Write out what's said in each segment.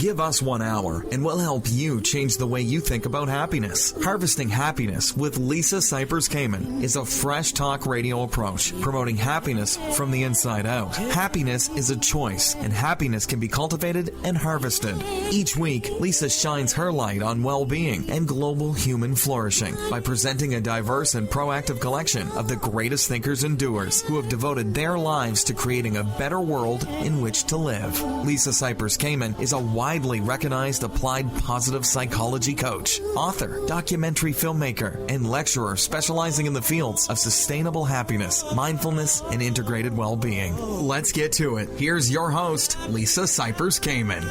Give us 1 hour and we'll help you change the way you think about happiness. Harvesting Happiness with Lisa Cypers Kamen is a fresh talk radio approach promoting happiness from the inside out. Happiness is a choice, and happiness can be cultivated and harvested. Each week, Lisa shines her light on well-being and global human flourishing by presenting a diverse and proactive collection of the greatest thinkers and doers who have devoted their lives to creating a better world in which to live. Lisa Cypers Kamen is a widely recognized applied positive psychology coach, author, documentary filmmaker, and lecturer specializing in the fields of sustainable happiness, mindfulness, and integrated well-being. Let's get to it. Here's your host, Lisa Cypers Kamen.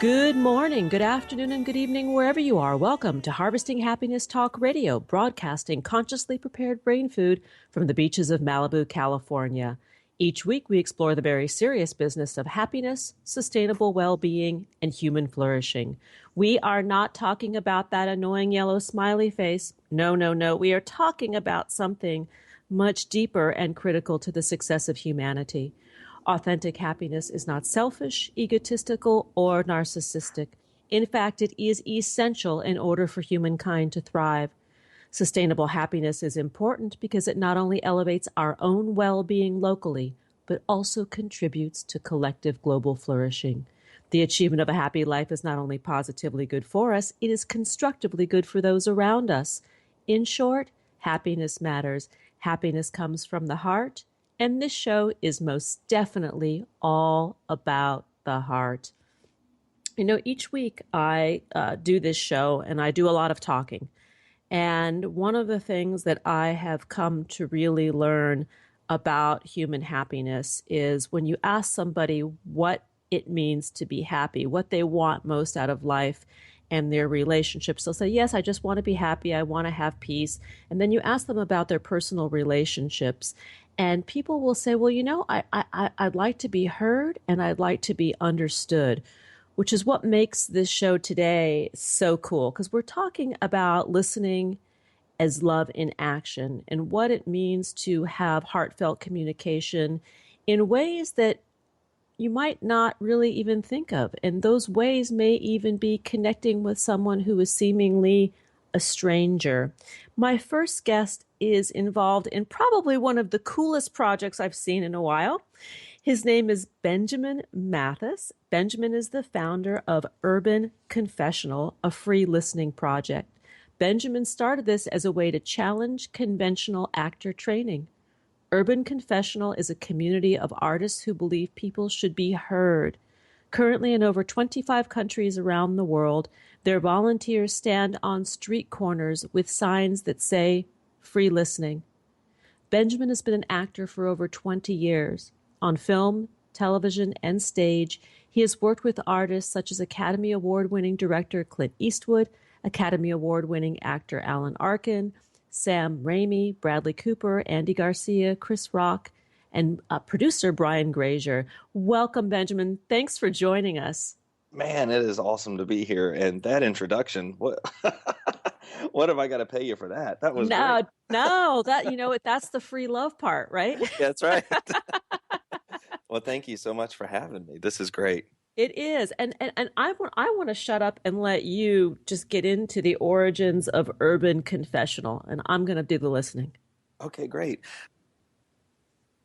Good morning, good afternoon, and good evening, wherever you are. Welcome to Harvesting Happiness Talk Radio, broadcasting consciously prepared brain food from the beaches of Malibu, California. Each week, we explore the very serious business of happiness, sustainable well-being, and human flourishing. We are not talking about that annoying yellow smiley face. No. We are talking about something much deeper and critical to the success of humanity. Authentic happiness is not selfish, egotistical, or narcissistic. In fact, it is essential in order for humankind to thrive. Sustainable happiness is important because it not only elevates our own well-being locally, but also contributes to collective global flourishing. The achievement of a happy life is not only positively good for us, it is constructively good for those around us. In short, happiness matters. Happiness comes from the heart, and this show is most definitely all about the heart. You know, each week I do this show, and I do a lot of talking. And one of the things that I have come to really learn about human happiness is when you ask somebody what it means to be happy, what they want most out of life and their relationships, they'll say, yes, I just want to be happy. I want to have peace. And then you ask them about their personal relationships. And people will say, well, you know, I'd like to be heard and I'd like to be understood, which is what makes this show today so cool, because we're talking about listening as love in action and what it means to have heartfelt communication in ways that you might not really even think of. And those ways may even be connecting with someone who is seemingly a stranger. My first guest is involved in probably one of the coolest projects I've seen in a while. His name is Benjamin Mathis. Benjamin is the founder of Urban Confessional, a free listening project. Benjamin started this as a way to challenge conventional actor training. Urban Confessional is a community of artists who believe people should be heard. Currently in over 25 countries around the world, their volunteers stand on street corners with signs that say, free listening. Benjamin has been an actor for over 20 years. On film, television, and stage, he has worked with artists such as Academy Award-winning director Clint Eastwood, Academy Award-winning actor Alan Arkin, Sam Raimi, Bradley Cooper, Andy Garcia, Chris Rock, and producer Brian Grazer. Welcome, Benjamin. Thanks for joining us. Man, it is awesome to be here. And that introduction, what have I got to pay you for that? That was great. No, that's the free love part, right? That's right. Well, thank you so much for having me. This is great. It is. And I want to shut up and let you just get into the origins of Urban Confessional, and I'm going to do the listening. Okay, great.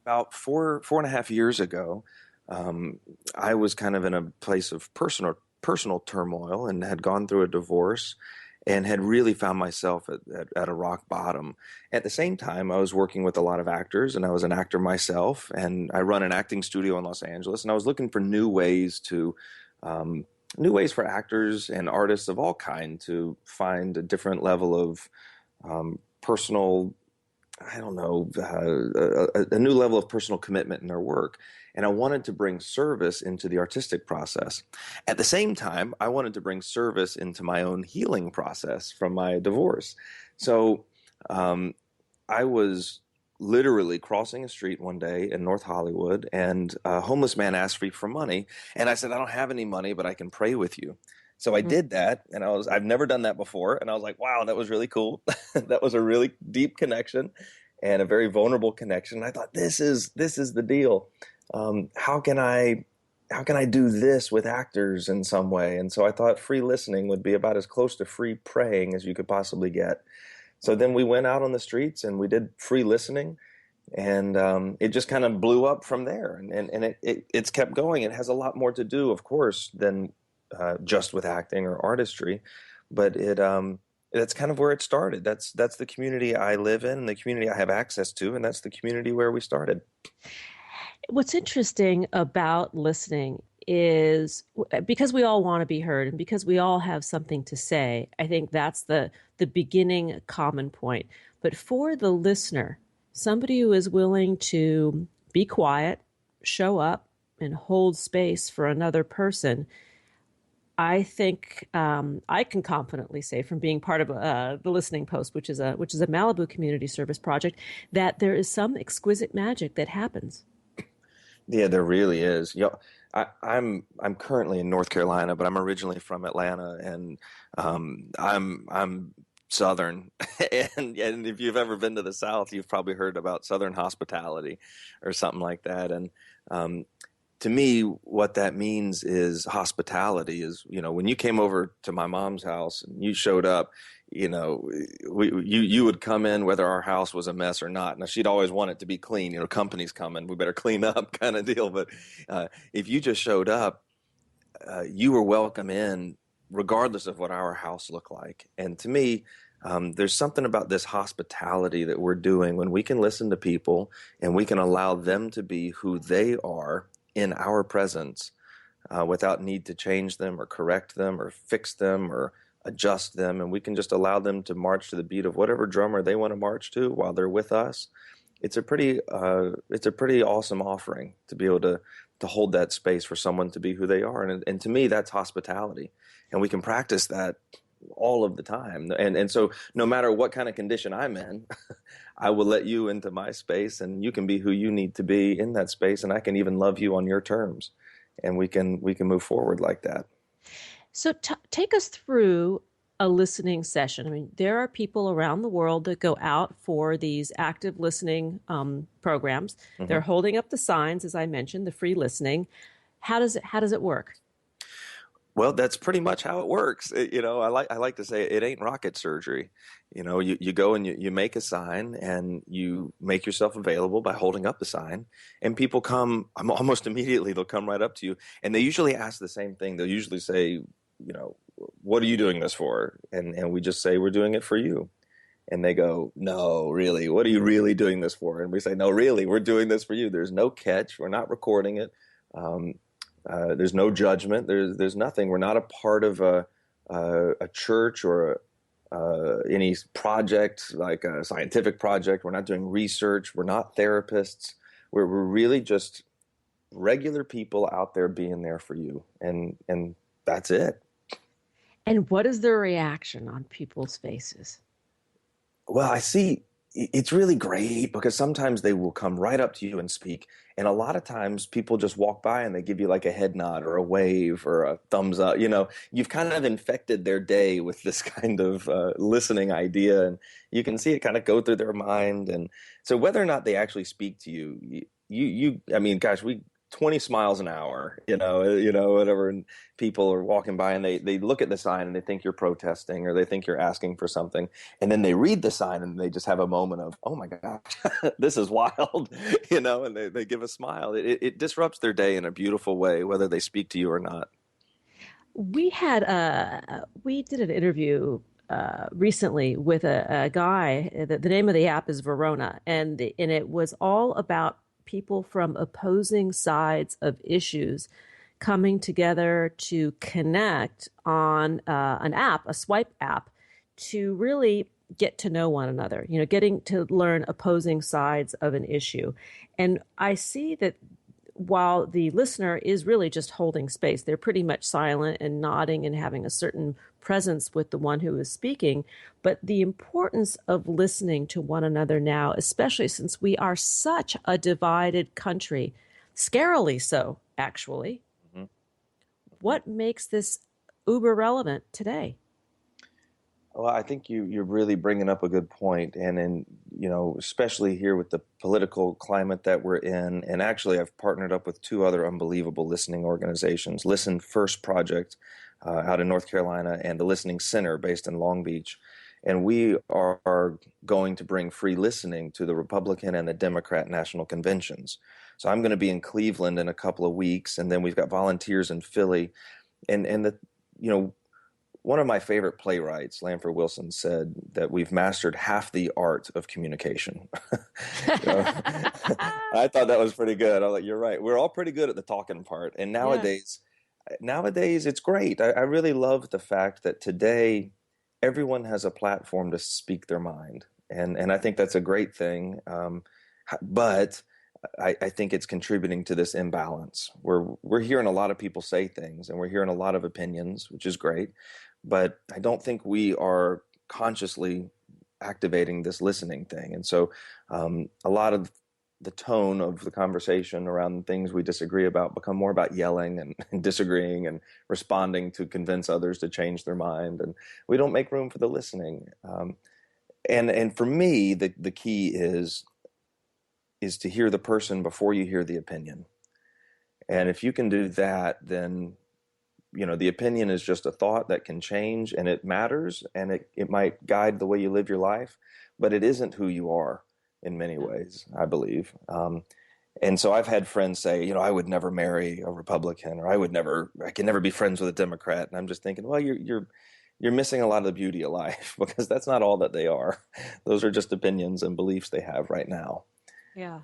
About four and a half years ago, I was kind of in a place of personal turmoil and had gone through a divorce and had really found myself at a rock bottom. At the same time, I was working with a lot of actors, and I was an actor myself, and I run an acting studio in Los Angeles, and I was looking for new ways for actors and artists of all kind to find a different level of personal, a new level of personal commitment in their work. And I wanted to bring service into the artistic process. At the same time, I wanted to bring service into my own healing process from my divorce. So I was literally crossing a street one day in North Hollywood, and a homeless man asked me for money. And I said, I don't have any money, but I can pray with you. So I did that, and I've never done that before. And I was like, wow, that was really cool. That was a really deep connection and a very vulnerable connection. I thought, this is the deal. How can I how can I do this with actors in some way? And so I thought free listening would be about as close to free praying as you could possibly get. So then we went out on the streets and we did free listening, and it just kind of blew up from there. It's kept going. It has a lot more to do, of course, than just with acting or artistry, but that's kind of where it started. That's the community I live in, and the community I have access to, and that's the community where we started. What's interesting about listening is because we all want to be heard and because we all have something to say, I think that's the beginning common point. But for the listener, somebody who is willing to be quiet, show up, and hold space for another person, I think I can confidently say, from being part of the Listening Post, which is a Malibu community service project, that there is some exquisite magic that happens. Yeah, there really is. I'm currently in North Carolina, but I'm originally from Atlanta, and I'm Southern, and if you've ever been to the South, you've probably heard about Southern hospitality or something like that. And to me, what that means is hospitality is, when you came over to my mom's house and you showed up, you would come in whether our house was a mess or not. Now, she'd always want it to be clean. Company's coming, we better clean up kind of deal. But if you just showed up, you were welcome in regardless of what our house looked like. And to me, there's something about this hospitality that we're doing when we can listen to people and we can allow them to be who they are in our presence without need to change them or correct them or fix them or adjust them. And we can just allow them to march to the beat of whatever drummer they want to march to while they're with us. It's a pretty awesome offering to be able to hold that space for someone to be who they are. And to me, that's hospitality. And we can practice that all of the time. And so no matter what kind of condition I'm in, I will let you into my space, and you can be who you need to be in that space. And I can even love you on your terms, and we can move forward like that. So take us through a listening session. I mean, there are people around the world that go out for these active listening programs. Mm-hmm. They're holding up the signs, as I mentioned, the free listening. How does it work? Well, that's pretty much how it works. I like to say it ain't rocket surgery. You go and you make a sign and you make yourself available by holding up the sign, and people come almost immediately. They'll come right up to you, and they usually ask the same thing. They'll usually say, what are you doing this for? And we just say, we're doing it for you. And they go, no, really, what are you really doing this for? And we say, no, really, we're doing this for you. There's no catch. We're not recording it. There's no judgment. There's nothing. We're not a part of a church or any project, like a scientific project. We're not doing research. We're not therapists. We're really just regular people out there being there for you. And that's it. And what is the reaction on people's faces? Well, I see it's really great because sometimes they will come right up to you and speak. And a lot of times people just walk by and they give you like a head nod or a wave or a thumbs up. You've kind of infected their day with this kind of listening idea, and you can see it kind of go through their mind. And so whether or not they actually speak to you, I mean, gosh, 20 smiles an hour, whatever. And people are walking by and they look at the sign and they think you're protesting or they think you're asking for something. And then they read the sign and they just have a moment of, oh my gosh, this is wild, and they give a smile. It disrupts their day in a beautiful way, whether they speak to you or not. We did an interview recently with a guy. The name of the app is Verona, and it was all about people from opposing sides of issues coming together to connect on an app, a swipe app, to really get to know one another, getting to learn opposing sides of an issue. And I see that while the listener is really just holding space, they're pretty much silent and nodding and having a certain presence with the one who is speaking. But the importance of listening to one another now, especially since we are such a divided country, scarily so, actually. Mm-hmm. What makes this uber relevant today? Well, I think you're really bringing up a good point, and especially here with the political climate that we're in. And actually, I've partnered up with two other unbelievable listening organizations: Listen First Project out in North Carolina, and the Listening Center based in Long Beach. And we are going to bring free listening to the Republican and the Democrat national conventions. So I'm going to be in Cleveland in a couple of weeks, and then we've got volunteers in Philly, and one of my favorite playwrights, Lanford Wilson, said that we've mastered half the art of communication. I thought that was pretty good. I was like, you're right. We're all pretty good at the talking part. And nowadays it's great. I really love the fact that today everyone has a platform to speak their mind. And I think that's a great thing. But I think it's contributing to this imbalance. We're hearing a lot of people say things, and we're hearing a lot of opinions, which is great. But I don't think we are consciously activating this listening thing. And so a lot of the tone of the conversation around things we disagree about become more about yelling and disagreeing and responding to convince others to change their mind. And we don't make room for the listening. And for me, the key is to hear the person before you hear the opinion. And if you can do that, then the opinion is just a thought that can change, and it matters, and it might guide the way you live your life, but it isn't who you are in many ways, I believe. And so I've had friends say, I would never marry a Republican, or I can never be friends with a Democrat. And I'm just thinking, well, you're missing a lot of the beauty of life, because that's not all that they are. Those are just opinions and beliefs they have right now. Yeah.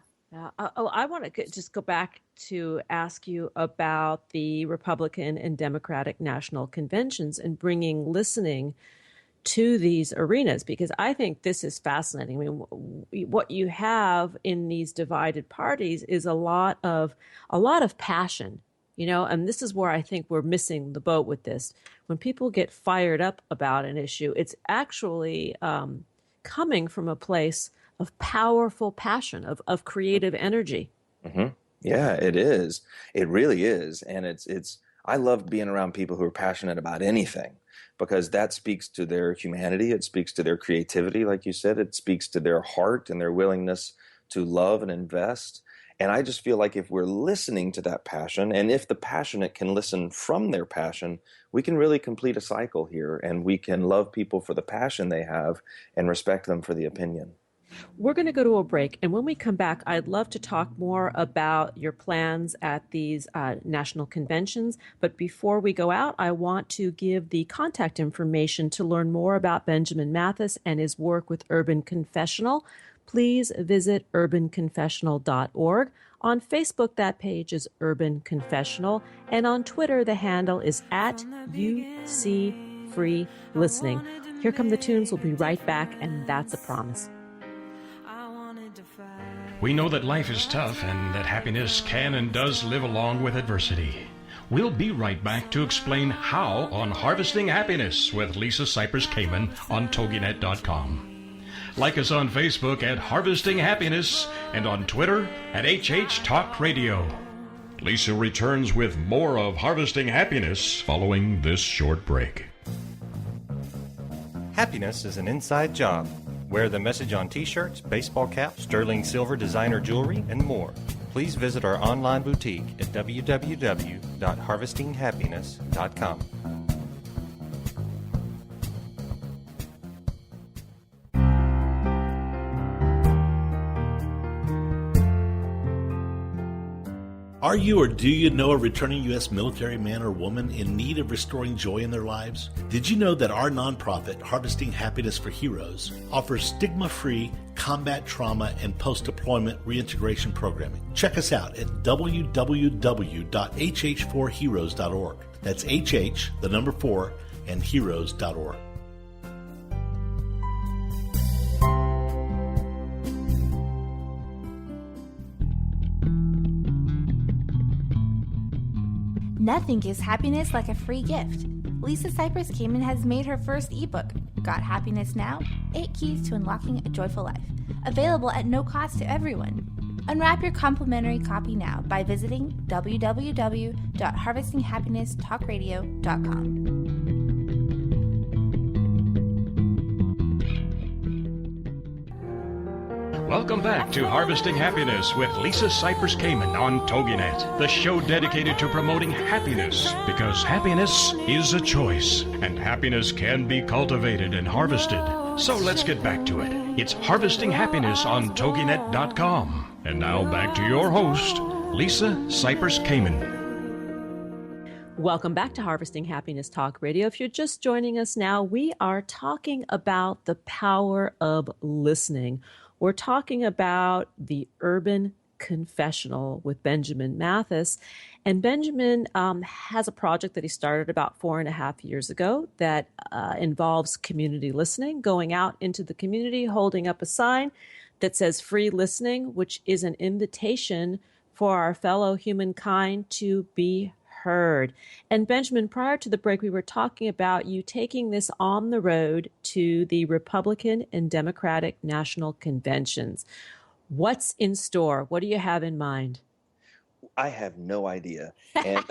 I want to just go back to ask you about the Republican and Democratic national conventions and bringing listening to these arenas, because I think this is fascinating. I mean, what you have in these divided parties is a lot of passion, and this is where I think we're missing the boat with this. When people get fired up about an issue, it's actually coming from a place of powerful passion, of creative energy. Mm-hmm. Yeah, it is. It really is. And I love being around people who are passionate about anything, because that speaks to their humanity. It speaks to their creativity, like you said. It speaks to their heart and their willingness to love and invest. And I just feel like if we're listening to that passion, and if the passionate can listen from their passion, we can really complete a cycle here, and we can love people for the passion they have and respect them for the opinion. We're going to go to a break, and when we come back, I'd love to talk more about your plans at these national conventions. But before we go out, I want to give the contact information to learn more about Benjamin Mathis and his work with Urban Confessional. Please visit urbanconfessional.org. On Facebook, that page is Urban Confessional, and on Twitter, the handle is @UCFreeListening. Here come the tunes. We'll be right back, and that's a promise. We know that life is tough and that happiness can and does live along with adversity. We'll be right back to explain how on Harvesting Happiness with Lisa Cypers Kamen on TogiNet.com. Like us on Facebook at Harvesting Happiness and on Twitter at HH Talk Radio. Lisa returns with more of Harvesting Happiness following this short break. Happiness is an inside job. Wear the message on t-shirts, baseball caps, sterling silver designer jewelry, and more. Please visit our online boutique at www.harvestinghappiness.com. Are you or do you know a returning U.S. military man or woman in need of restoring joy in their lives? Did you know that our nonprofit, Harvesting Happiness for Heroes, offers stigma-free combat trauma and post-deployment reintegration programming? Check us out at www.hh4heroes.org. That's HH, the number 4, and heroes.org. Nothing gives happiness like a free gift. Lisa Cypers Kamen has made her first ebook, Got Happiness Now? 8 Keys to Unlocking a Joyful Life, available at no cost to everyone. Unwrap your complimentary copy now by visiting www.harvestinghappinesstalkradio.com. Welcome back to Harvesting Happiness with Lisa Cypers Kamen on TogiNet, the show dedicated to promoting happiness, because happiness is a choice, and happiness can be cultivated and harvested. So let's get back to it. It's Harvesting Happiness on TogiNet.com. And now back to your host, Lisa Cypers Kamen. Welcome back to Harvesting Happiness Talk Radio. If you're just joining us now, we are talking about the power of listening. We're talking about the Urban Confessional with Benjamin Mathis. And Benjamin has a project that he started about 4.5 years ago that involves community listening, going out into the community, holding up a sign that says free listening, which is an invitation for our fellow humankind to be heard. And Benjamin, prior to the break, we were talking about you taking this on the road to the Republican and Democratic national conventions. What's in store? What do you have in mind? I have no idea, and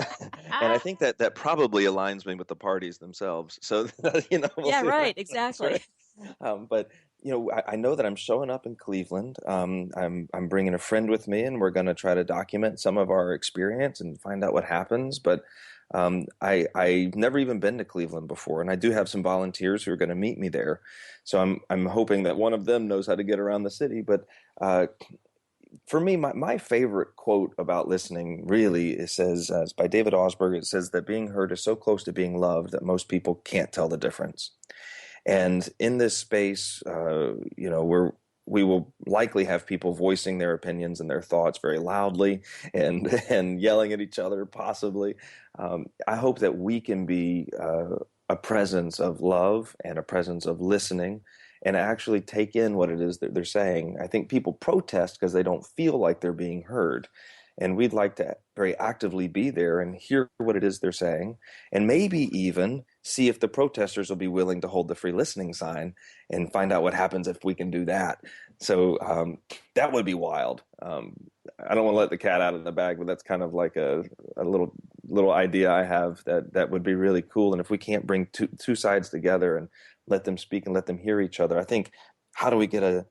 and I think that probably aligns me with the parties themselves. So we'll yeah, see. Right, exactly. But I know that I'm showing up in Cleveland. I'm bringing a friend with me, and we're going to try to document some of our experience and find out what happens. But I've never even been to Cleveland before, and I do have some volunteers who are going to meet me there. So I'm hoping that one of them knows how to get around the city. But for me, my favorite quote about listening really says, it's by David Augsburger. It says that being heard is so close to being loved that most people can't tell the difference. And in this space, we will likely have people voicing their opinions and their thoughts very loudly and yelling at each other, possibly. I hope that we can be a presence of love and a presence of listening and actually take in what it is that they're saying. I think people protest because they don't feel like they're being heard. And we'd like to very actively be there and hear what it is they're saying, and maybe even see if the protesters will be willing to hold the free listening sign and find out what happens if we can do that. So that would be wild. I don't want to let the cat out of the bag, but that's kind of like a little idea I have that would be really cool. And if we can't bring two sides together and let them speak and let them hear each other, I think, how do we get a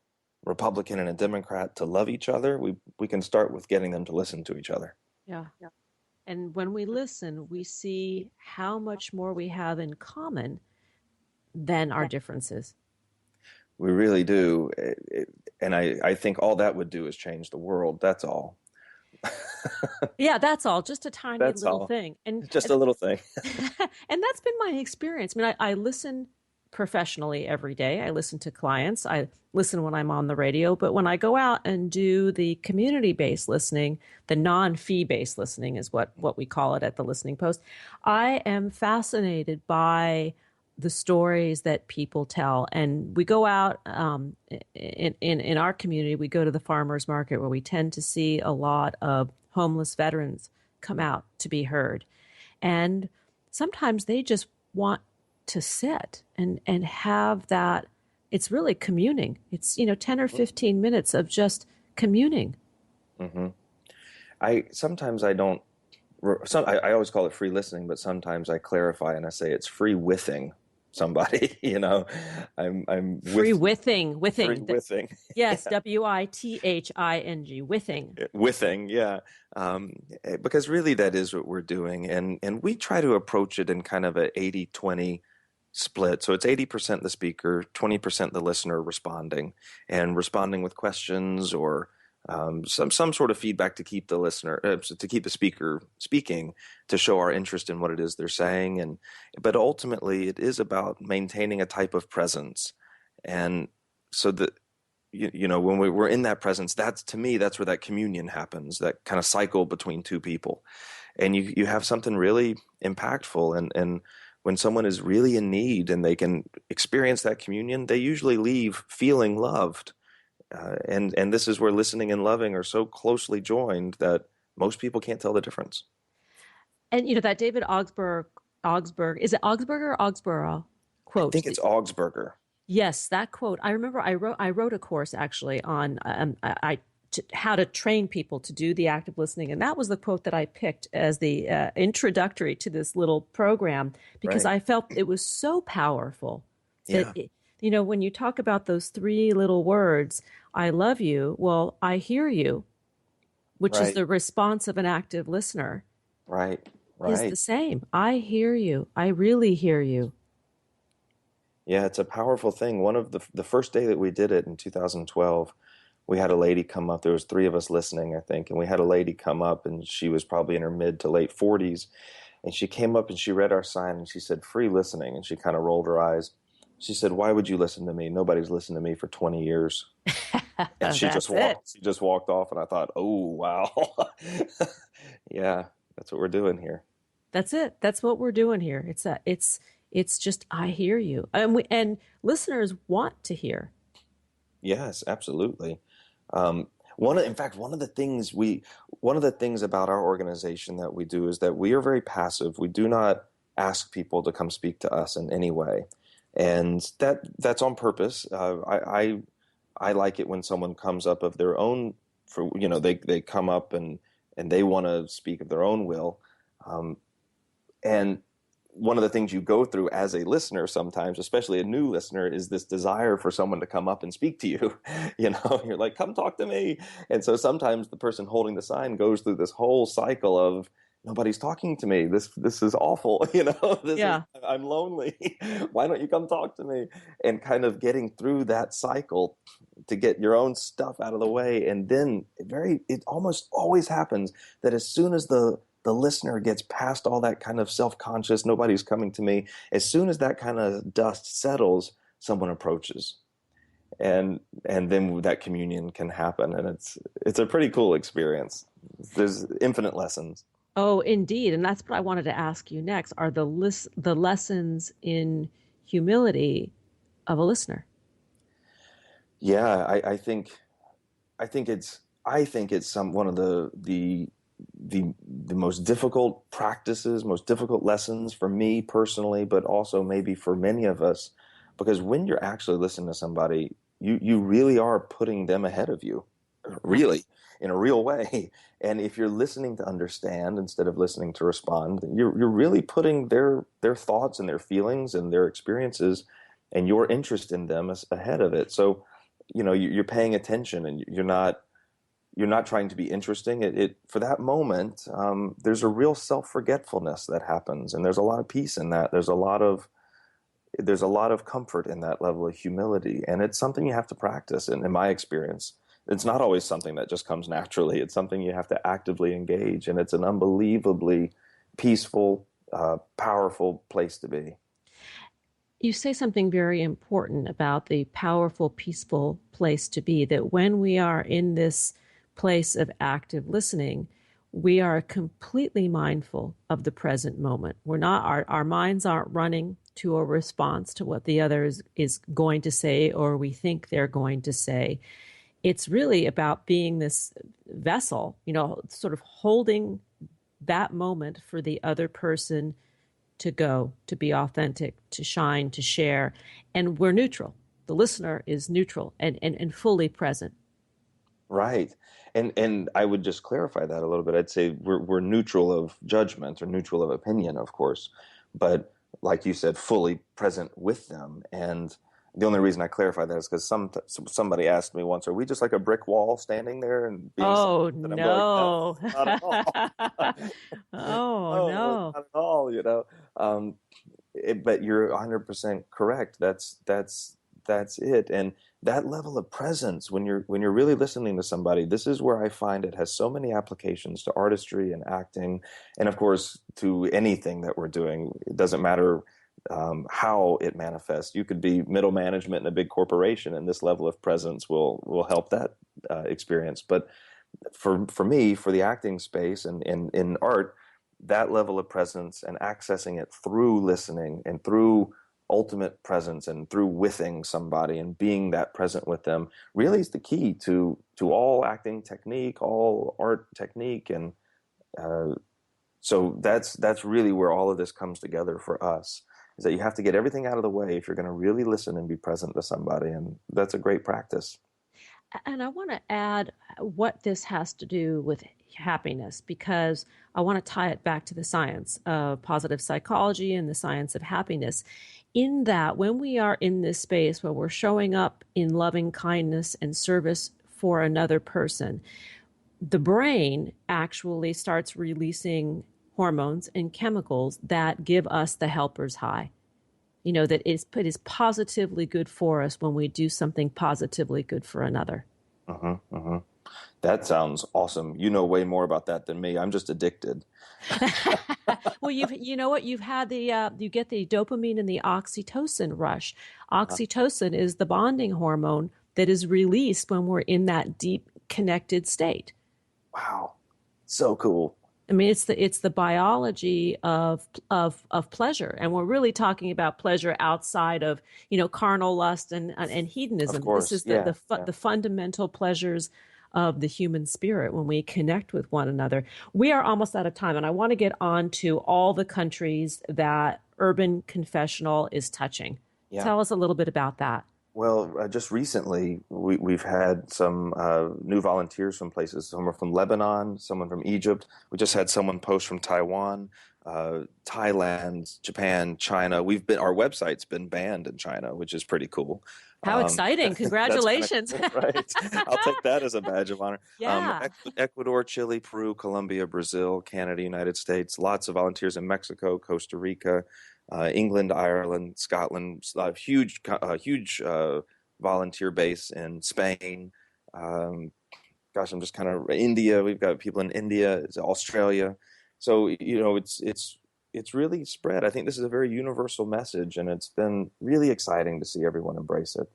Republican and a Democrat to love each other? We can start with getting them to listen to each other. Yeah. And when we listen, we see how much more we have in common than our differences. We really do. And I think all that would do is change the world. That's all. Yeah, that's all. Just a tiny little thing. And just a little thing. And that's been my experience. I mean, I listen professionally every day. I listen to clients. I listen when I'm on the radio. But when I go out and do the community-based listening, the non-fee-based listening is what we call it at the Listening Post, I am fascinated by the stories that people tell. And we go out in our community, we go to the farmers market where we tend to see a lot of homeless veterans come out to be heard. And sometimes they just want to sit and have that. It's really communing. It's 10 or 15 minutes of just communing. Mm-hmm. I always call it free listening, but sometimes I clarify and I say it's free withing somebody. I'm free withing. Free withing. Yes, yeah. WITHING, withing. Withing, yeah. Because really that is what we're doing, and we try to approach it in kind of a 80-20 split. So it's 80% the speaker, 20% the listener responding with questions or some sort of feedback to keep the listener, to keep the speaker speaking, to show our interest in what it is they're saying. But ultimately it is about maintaining a type of presence. And so that, when we're in that presence, that's where that communion happens, that kind of cycle between two people. And you have something really impactful. And when someone is really in need and they can experience that communion, they usually leave feeling loved. And this is where listening and loving are so closely joined that most people can't tell the difference. And that David Augsburger, is it Augsburger or Augsburger quote? I think it's Augsburger. Yes, that quote. I remember I wrote a course actually on how to train people to do the active listening. And that was the quote that I picked as the introductory to this little program, because I felt it was so powerful When you talk about those three little words, I love you, well, I hear you, which is Right, the response of an active listener, right, is the right. same. I hear you. I really hear you. Yeah, it's a powerful thing. One of the first day that we did it in 2012, we had a lady come up. There was three of us listening, I think, and we had a lady come up, and she was probably in her mid to late 40s, and she came up and she read our sign and she said, "Free listening," and she kind of rolled her eyes. She said, "Why would you listen to me? Nobody's listened to me for 20 years." And That's it. she just walked off, and I thought, "Oh, wow." Yeah, that's what we're doing here. That's it. That's what we're doing here. It's just I hear you. And listeners want to hear. Yes, absolutely. Um, in fact, one of the things about our organization that we do is that we are very passive. We do not ask people to come speak to us in any way, and that's on purpose. I like it when someone comes up of their own, for they come up and they want to speak of their own will, um, and one of the things you go through as a listener sometimes, especially a new listener, is this desire for someone to come up and speak to you. You're like, "Come talk to me." And so sometimes the person holding the sign goes through this whole cycle of, "Nobody's talking to me. This is awful." Yeah. I'm lonely. Why don't you come talk to me? And kind of getting through that cycle to get your own stuff out of the way. And then it almost always happens that as soon as the listener gets past all that kind of self-conscious, "Nobody's coming to me," as soon as that kind of dust settles, someone approaches, and then that communion can happen, and it's a pretty cool experience. There's infinite lessons. Oh, indeed. And that's what I wanted to ask you next. Are the lessons in humility of a listener? Yeah, I think it's one of the most difficult practices, most difficult lessons for me personally, but also maybe for many of us, because when you're actually listening to somebody, you really are putting them ahead of you, really, in a real way. And if you're listening to understand instead of listening to respond, you're really putting their thoughts and their feelings and their experiences and your interest in them ahead of it. So, you're paying attention, and you're not trying to be interesting. It for that moment, there's a real self-forgetfulness that happens, and there's a lot of peace in that. There's a lot of comfort in that level of humility, and it's something you have to practice. And in my experience, it's not always something that just comes naturally. It's something you have to actively engage, and it's an unbelievably peaceful, powerful place to be. You say something very important about the powerful, peaceful place to be, that when we are in this place of active listening, we are completely mindful of the present moment. We're not, our minds aren't running to a response to what the other is going to say or we think they're going to say. It's really about being this vessel, sort of holding that moment for the other person to go, to be authentic, to shine, to share. And we're neutral. The listener is neutral and fully present. Right. And I would just clarify that a little bit. I'd say we're neutral of judgment or neutral of opinion, of course, but like you said, fully present with them. And the only reason I clarify that is because somebody asked me once, "Are we just like a brick wall standing there and being Oh, silent?" And I'm no. like, "No, not at all." Oh, No, no. not at all. But you're 100% correct. That's it. And that level of presence, when you're really listening to somebody, this is where I find it has so many applications to artistry and acting, and of course to anything that we're doing. It doesn't matter how it manifests. You could be middle management in a big corporation, and this level of presence will help that experience. But for me, for the acting space and in art, that level of presence and accessing it through listening and through ultimate presence and through withing somebody and being that present with them really is the key to all acting technique, all art technique. And so that's really where all of this comes together for us, is that you have to get everything out of the way if you're going to really listen and be present to somebody. And that's a great practice. And I want to add what this has to do with happiness, because I want to tie it back to the science of positive psychology and the science of happiness. In that, when we are in this space where we're showing up in loving kindness and service for another person, the brain actually starts releasing hormones and chemicals that give us the helper's high. You know, that it is positively good for us when we do something positively good for another. That sounds awesome. You know way more about that than me. I'm just addicted. Well, you know what? You've had you get the dopamine and the oxytocin rush. Oxytocin is the bonding hormone that is released when we're in that deep connected state. Wow. So cool. I mean, it's the biology of pleasure, and we're really talking about pleasure outside of, you know, carnal lust and hedonism. Of course. This is the fundamental pleasures of the human spirit when we connect with one another. We are almost out of time, and I want to get on to all the countries that Urban Confessional is touching. Yeah. Tell us a little bit about that. Well, just recently, we've had some new volunteers from places. Some are from Lebanon, someone from Egypt. We just had someone post from Taiwan, Thailand, Japan, China. Our website's been banned in China, which is pretty cool. How exciting. Congratulations. Cool, right. I'll take that as a badge of honor. Yeah. Ecuador, Chile, Peru, Colombia, Brazil, Canada, United States. Lots of volunteers in Mexico, Costa Rica, England, Ireland, Scotland, huge volunteer base in Spain. I'm just kind of India. We've got people in India, Australia. So, you know, it's really spread. I think this is a very universal message, and it's been really exciting to see everyone embrace it.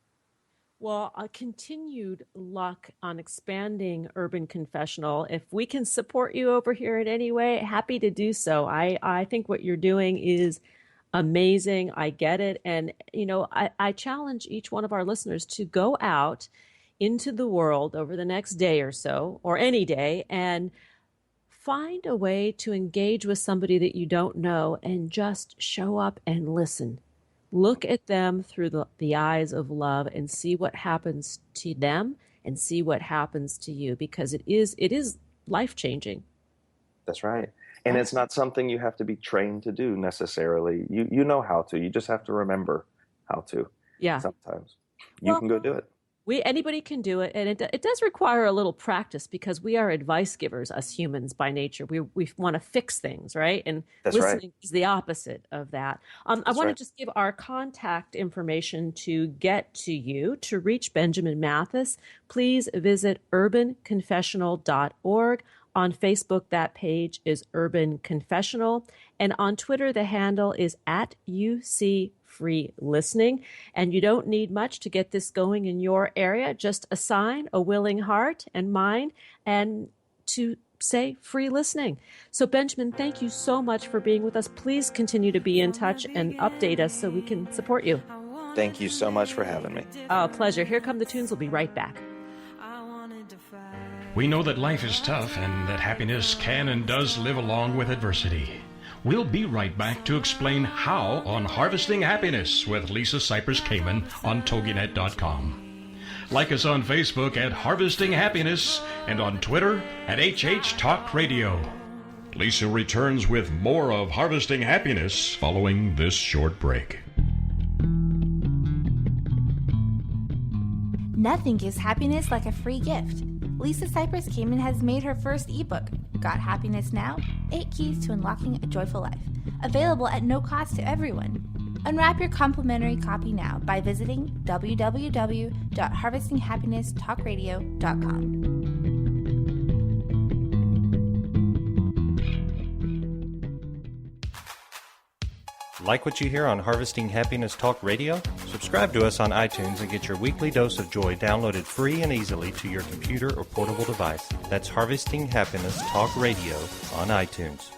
Well, a continued luck on expanding Urban Confessional. If we can support you over here in any way, happy to do so. I think what you're doing is amazing. I get it. And, you know, I challenge each one of our listeners to go out into the world over the next day or so, or any day, and find a way to engage with somebody that you don't know and just show up and listen. Look at them through the eyes of love and see what happens to them and see what happens to you, because it is life-changing. That's right. And it's not something you have to be trained to do necessarily. You know how to. You just have to remember how to. Yeah. Sometimes you can go do it. Anybody can do it, and it does require a little practice, because we are advice givers, us humans by nature. We want to fix things, right? And That's listening right. is the opposite of that. I want to just give our contact information to get to you. To reach Benjamin Mathis, please visit urbanconfessional.org. On Facebook, that page is Urban Confessional. And on Twitter, the handle is @UC Free Listening. And you don't need much to get this going in your area. Just a sign, a willing heart and mind, and to say free listening. So Benjamin, thank you so much for being with us. Please continue to be in touch and update us so we can support you. Thank you so much for having me. Oh, pleasure. Here Come the Tunes. We'll be right back. We know that life is tough and that happiness can and does live along with adversity. We'll be right back to explain how on Harvesting Happiness with Lisa Cypers Kamen on TogiNet.com. Like us on Facebook at Harvesting Happiness and on Twitter at HH Talk Radio. Lisa returns with more of Harvesting Happiness following this short break. Nothing gives happiness like a free gift. Lisa Cypers Kamen has made her first ebook, Got Happiness Now? 8 Keys to Unlocking a Joyful Life, available at no cost to everyone. Unwrap your complimentary copy now by visiting www.harvestinghappinesstalkradio.com. Like what you hear on Harvesting Happiness Talk Radio? Subscribe to us on iTunes and get your weekly dose of joy downloaded free and easily to your computer or portable device. That's Harvesting Happiness Talk Radio on iTunes.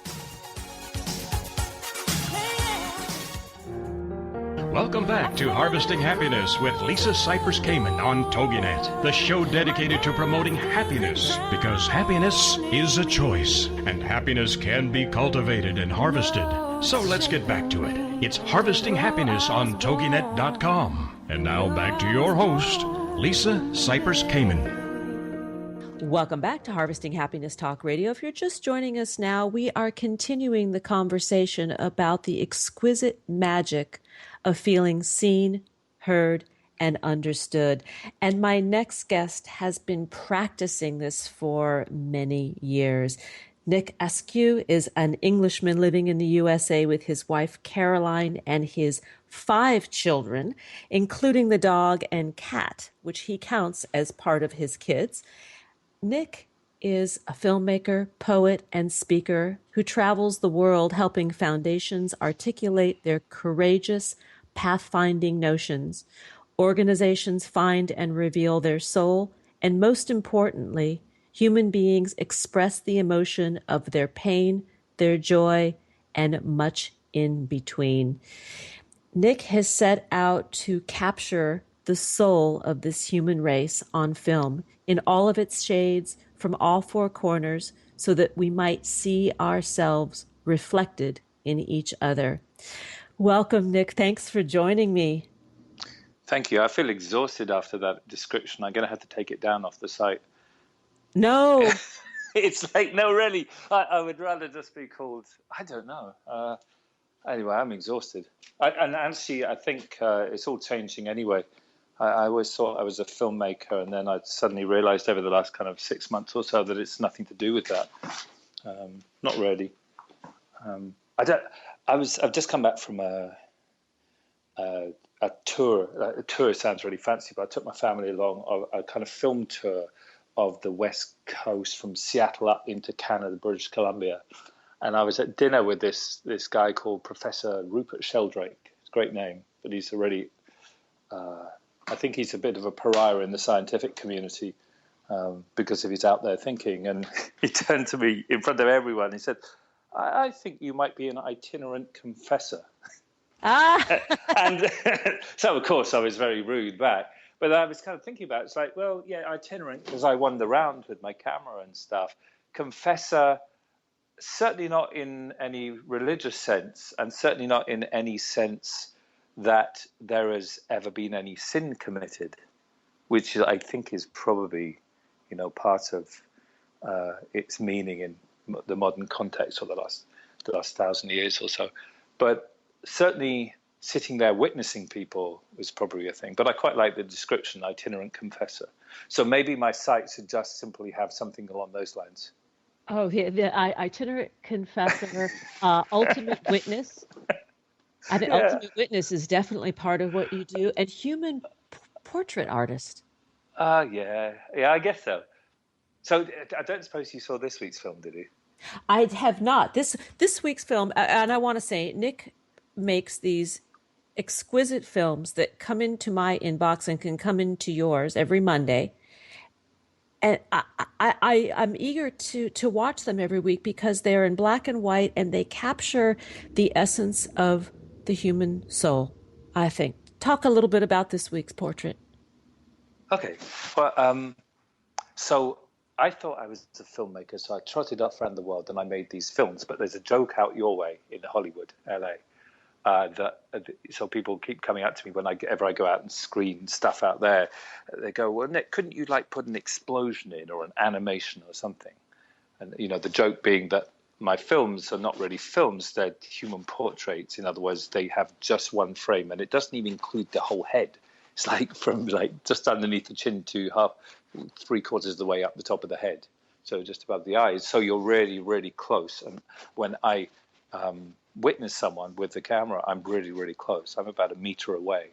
Welcome back to Harvesting Happiness with Lisa Cypers Kamen on TogiNet, the show dedicated to promoting happiness, because happiness is a choice, and happiness can be cultivated and harvested. So let's get back to it. It's Harvesting Happiness on TogiNet.com. And now back to your host, Lisa Cypers Kamen. Welcome back to Harvesting Happiness Talk Radio. If you're just joining us now, we are continuing the conversation about the exquisite magic of feeling seen, heard, and understood. And my next guest has been practicing this for many years. Nick Askew is an Englishman living in the USA with his wife Caroline and his 5 children, including the dog and cat, which he counts as part of his kids. Nick is a filmmaker, poet, and speaker who travels the world helping foundations articulate their courageous, pathfinding notions, organizations find and reveal their soul, and most importantly, human beings express the emotion of their pain, their joy, and much in between. Nick has set out to capture the soul of this human race on film in all of its shades from all 4 corners so that we might see ourselves reflected in each other. Welcome, Nick. Thanks for joining me. Thank you. I feel exhausted after that description. I'm going to have to take it down off the site. No. It's like, no, really. I would rather just be called, I don't know. Anyway, I'm exhausted. And actually, I think it's all changing anyway. I always thought I was a filmmaker, and then I suddenly realized over the last kind of 6 months or so that it's nothing to do with that. Not really. I've just come back from a tour. A tour sounds really fancy, but I took my family along a kind of film tour of the West Coast from Seattle up into Canada, British Columbia. And I was at dinner with this guy called Professor Rupert Sheldrake. It's a great name, but he's already... I think he's a bit of a pariah in the scientific community because of his out there thinking. And he turned to me in front of everyone. He said, I think you might be an itinerant confessor. And so, of course, I was very rude back. But I was kind of thinking about it. It's like, well, yeah, itinerant because I wander around with my camera and stuff. Confessor, certainly not in any religious sense, and certainly not in any sense that there has ever been any sin committed, which I think is probably, part of its meaning in the modern context of the last 1,000 years or so. But certainly sitting there witnessing people was probably a thing. But I quite like the description, itinerant confessor. So maybe my site should just simply have something along those lines. Oh, yeah, the itinerant confessor, ultimate witness. I think ultimate witness is definitely part of what you do, and human portrait artist. Yeah, I guess so. So I don't suppose you saw this week's film, did you? I have not. This week's film, and I want to say, Nick makes these exquisite films that come into my inbox and can come into yours every Monday. And I'm eager to watch them every week because they're in black and white and they capture the essence of the human soul, I think. Talk a little bit about this week's portrait. Okay. Well, so I thought I was a filmmaker, so I trotted off around the world and I made these films. But there's a joke out your way in Hollywood, LA, so people keep coming up to me whenever I go out and screen stuff out there. They go, well, Nick, couldn't you put an explosion in or an animation or something? And, the joke being that my films are not really films, they're human portraits. In other words, they have just one frame and it doesn't even include the whole head. It's from just underneath the chin to 3/4 of the way up the top of the head. So just above the eyes. So you're really, really close. And when I witness someone with the camera, I'm really, really close. I'm about 1 meter away.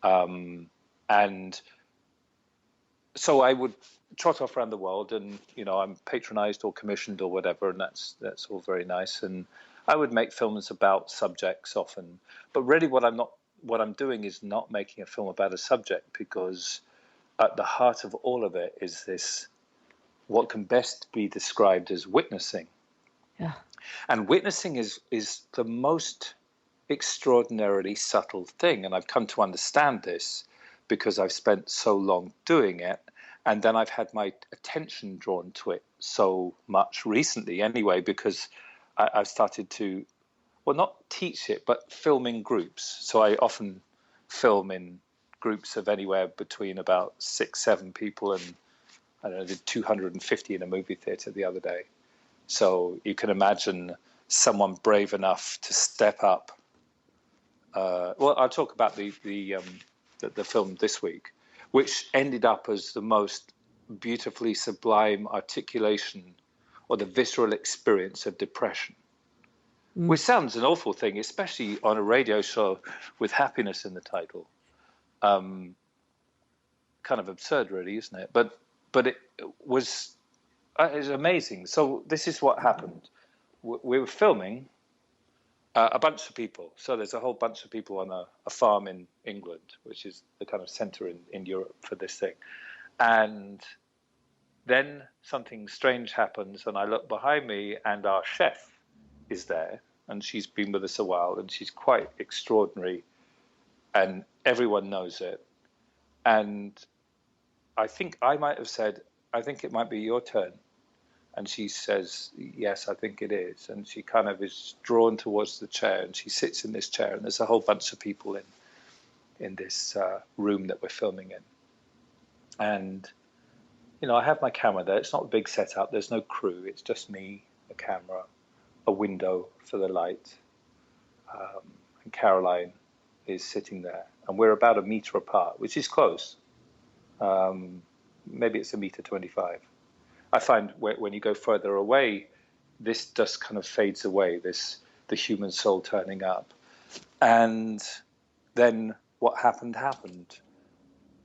And so I would trot off around the world and, I'm patronized or commissioned or whatever. And that's all very nice. And I would make films about subjects often. But really what I'm doing is not making a film about a subject, because at the heart of all of it is this, what can best be described as witnessing. Yeah. And witnessing is the most extraordinarily subtle thing. And I've come to understand this because I've spent so long doing it. And then I've had my attention drawn to it so much recently anyway, because I've started to, well, not teach it, but film in groups. So I often film in groups of anywhere between about 6-7 people, and I don't know, did 250 in a movie theater the other day. So you can imagine someone brave enough to step up. Well, I'll talk about the film this week, which ended up as the most beautifully sublime articulation or the visceral experience of depression, which sounds an awful thing, especially on a radio show with happiness in the title. Kind of absurd, really, isn't it? But it was amazing. So this is what happened. We were filming a bunch of people. So there's a whole bunch of people on a farm in England, which is the kind of center in Europe for this thing. And then something strange happens, and I look behind me, and our chef is there, and she's been with us a while, and she's quite extraordinary, and everyone knows it. And I think I might have said, I think it might be your turn. And she says, yes, I think it is. And she kind of is drawn towards the chair, and she sits in this chair, and there's a whole bunch of people in this room that we're filming in. And, you know, I have my camera there. It's not a big setup. There's no crew. It's just me, a camera, a window for the light. And Caroline is sitting there. And we're about 1 meter apart, which is close. Maybe it's 1.25 meters. I find when you go further away, this just kind of fades away, the human soul turning up. And then what happened.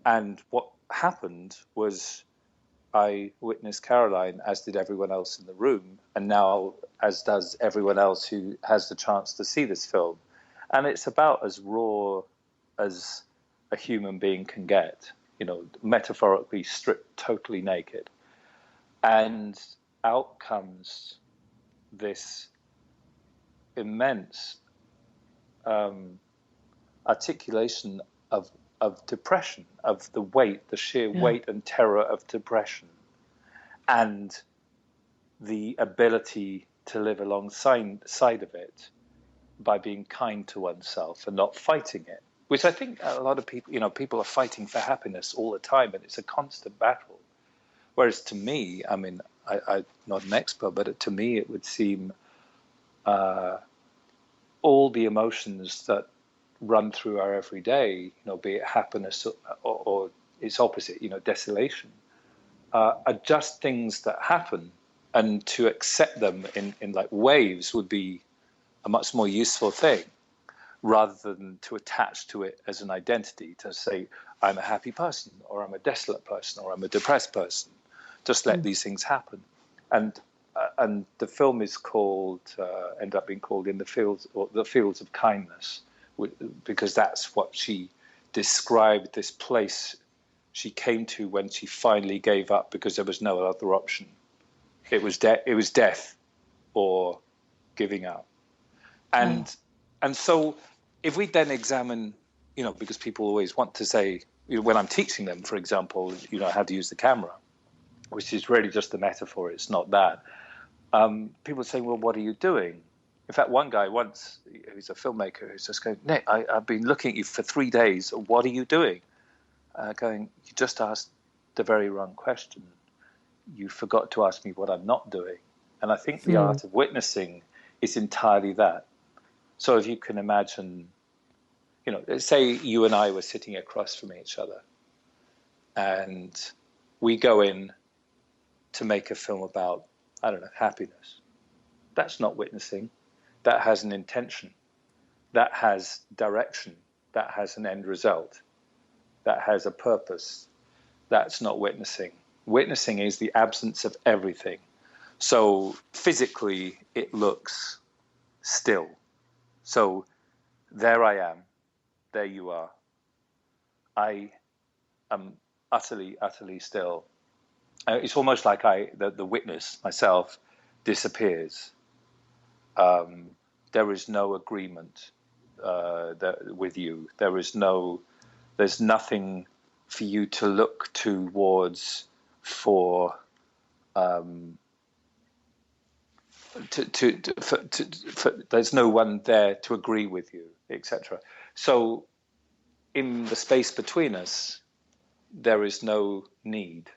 And what happened was I witnessed Caroline, as did everyone else in the room, and now as does everyone else who has the chance to see this film. And it's about as raw as a human being can get, you know, metaphorically stripped totally naked. And out comes this immense articulation of depression, of the weight, the sheer weight and terror of depression, and the ability to live alongside of it by being kind to oneself and not fighting it, which I think a lot of people, you know, people are fighting for happiness all the time, and it's a constant battle. Whereas to me, I mean, I'm not an expert, but to me it would seem all the emotions that run through our everyday, you know, be it happiness or its opposite, you know, desolation, are just things that happen, and to accept them in like waves would be a much more useful thing, rather than to attach to it as an identity, to say, I'm a happy person, or I'm a desolate person, or I'm a depressed person. Just let these things happen. And the film is called, ended up being called In the Fields, or The Fields of Kindness, because that's what she described, this place she came to when she finally gave up because there was no other option. It was death or giving up. And so if we then examine, you know, because people always want to say, you know, when I'm teaching them, for example, you know, how to use the camera, which is really just a metaphor, it's not that. People say, well, what are you doing? In fact, one guy once, who's a filmmaker, who's just going, Nick, I've been looking at you for 3 days. What are you doing? Going, you just asked the very wrong question. You forgot to ask me what I'm not doing. And I think the art of witnessing is entirely that. So if you can imagine, you know, say you and I were sitting across from each other, and we go in to make a film about, I don't know, happiness. That's not witnessing. That has an intention. That has direction. That has an end result. That has a purpose. That's not witnessing. Witnessing is the absence of everything. So physically, it looks still. So there I am. There you are. I am utterly, utterly still. It's almost like the witness, myself, disappears. There is no agreement with you. There's nothing for you to look towards for there's no one there to agree with you, etc. So in the space between us, there is no need.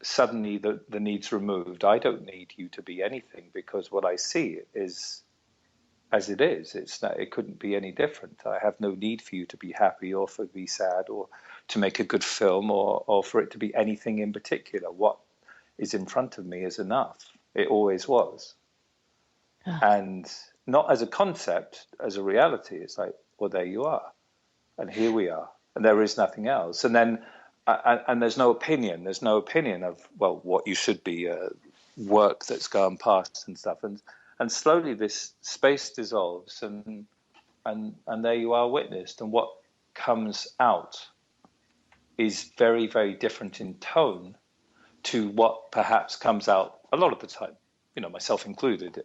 Suddenly the need's removed. I don't need you to be anything, because what I see is as it is. It couldn't be any different. I have no need for you to be happy or for be sad or to make a good film or for it to be anything in particular. What is in front of me is enough. It always was. And not as a concept, as a reality. It's like, well, there you are. And here we are. And there is nothing else. And then, and there's no opinion. There's no opinion of, well, what you should be, work that's gone past and stuff. And slowly this space dissolves and there you are witnessed. And what comes out is very, very different in tone to what perhaps comes out a lot of the time, myself included.